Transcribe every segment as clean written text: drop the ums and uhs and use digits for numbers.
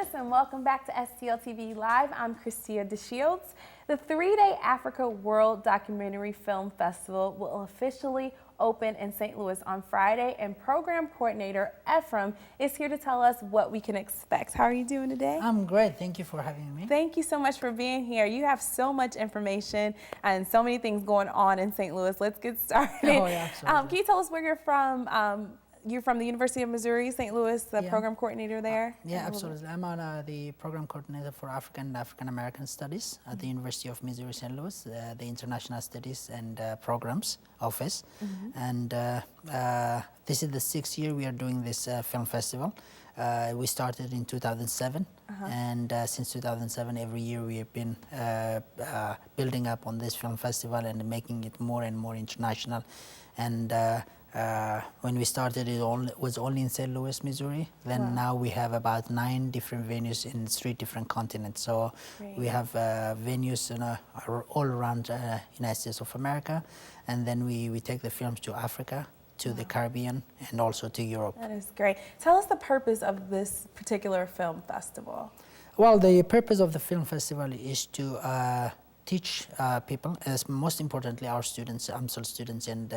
Louis, and welcome back to STL TV Live. I'm Christia DeShields. The three-day Africa World Documentary Film Festival will officially open in St. Louis on Friday, and program coordinator Ephrem is here to tell us what we can expect. How are you doing today? I'm great. Thank you for having me. Thank you so much for being here. You have so much information and so many things going on in St. Louis. Let's get started. Oh, yeah, absolutely. Can you tell us where you're from? You're from the University of Missouri, St. Louis, the program coordinator there? Yeah, absolutely. I'm on the program coordinator for African and African American Studies at the University of Missouri, St. Louis, the International Studies and Programs Office. And this is the 6th year we are doing this film festival. We started in 2007, and since 2007, every year we have been building up on this film festival and making it more and more international. And when we started, it was only in St. Louis, Missouri. Then now we have about 9 different venues in 3 different continents. So we have venues all around United States of America, and then we take the films to Africa, to the Caribbean, and also to Europe. That is great. Tell us the purpose of this particular film festival. Well, the purpose of the film festival is to teach people, as most importantly our students, AMSL students and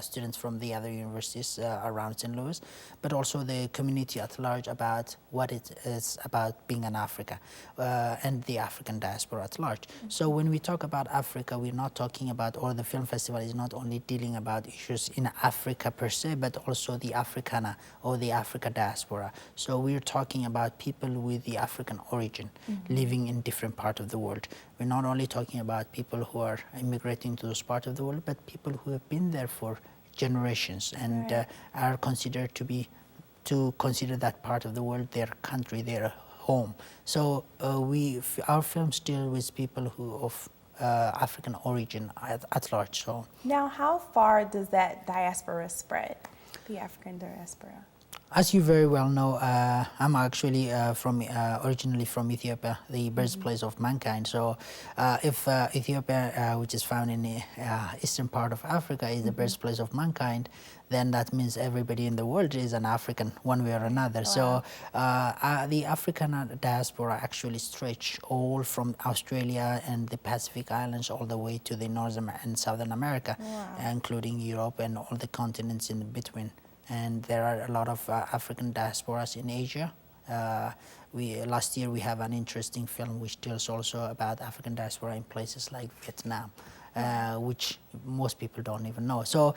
students from the other universities around St. Louis, but also the community at large about what it is about being an Africa and the African diaspora at large. So when we talk about Africa, we're not talking about, or the film festival is not only dealing about issues in Africa per se, but also the Africana or the Africa diaspora. So we're talking about people with the African origin living in different parts of the world. We're not only talking about people who are immigrating to those parts of the world, but people who have been there for generations and are considered to consider that part of the world their country, their home. So our films deal with people who of African origin at large. So now, how far does that diaspora spread, the African diaspora? As you very well know, I'm actually originally from Ethiopia, the birthplace of mankind. So if Ethiopia, which is found in the eastern part of Africa, is the birthplace of mankind, then that means everybody in the world is an African, one way or another. Wow. So the African diaspora actually stretch all from Australia and the Pacific Islands all the way to the North and Southern America, including Europe and all the continents in between. And there are a lot of African diasporas in Asia. Last year we have an interesting film which deals also about African diaspora in places like Vietnam, which most people don't even know. So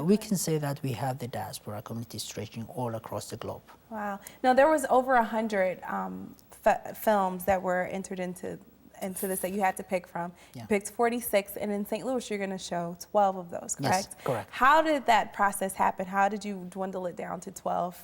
we can say that we have the diaspora community stretching all across the globe. Wow. Now there was over 100 films that were entered into this that you had to pick from. You picked 46, and in St. Louis you're going to show 12 of those, correct? Yes, correct. How did that process happen? How did you dwindle it down to 12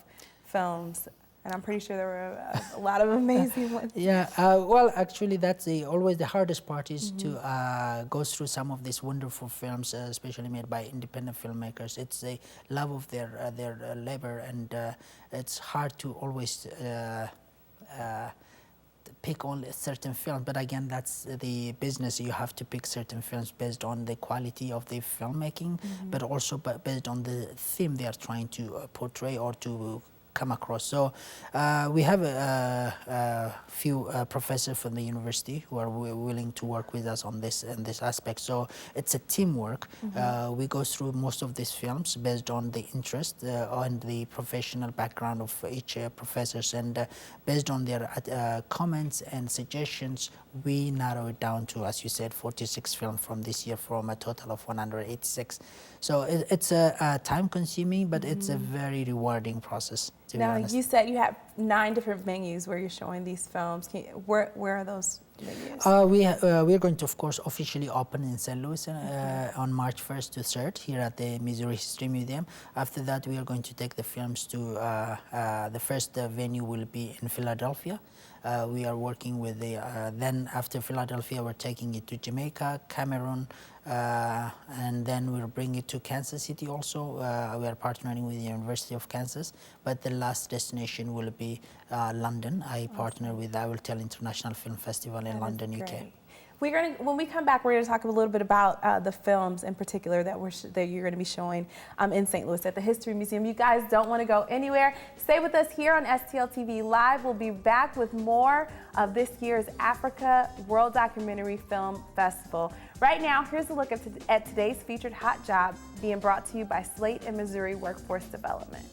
films? And I'm pretty sure there were a lot of amazing ones. Yeah, well, actually that's always the hardest part is to go through some of these wonderful films, especially made by independent filmmakers. It's a love of their labor, and it's hard to always pick only a certain film, but again, that's the business. You have to pick certain films based on the quality of the filmmaking, but also based on the theme they are trying to portray or to come across. So we have a few professors from the university who are willing to work with us on this aspect. So it's a teamwork. We go through most of these films based on the interest and the professional background of each professors, and based on their comments and suggestions, we narrow it down to, as you said, 46 films from this year from a total of 186. So it's a time-consuming, but it's a very rewarding process. Now, you said you have 9 different venues where you're showing these films. Where are those venues? We are going to, of course, officially open in St. Louis on March 1st to 3rd here at the Missouri History Museum. After that, we are going to take the films to the first venue will be in Philadelphia. We are working with then after Philadelphia, we're taking it to Jamaica, Cameroon, and then we'll bring it to Kansas City also. We are partnering with the University of Kansas, but the last destination will be London. I partner with I Will Tell International Film Festival in London, UK. When we come back, we're going to talk a little bit about the films in particular that you're going to be showing in St. Louis at the History Museum. You guys don't want to go anywhere. Stay with us here on STL TV Live. We'll be back with more of this year's Africa World Documentary Film Festival. Right now, here's a look at today's featured hot job being brought to you by Slate and Missouri Workforce Development.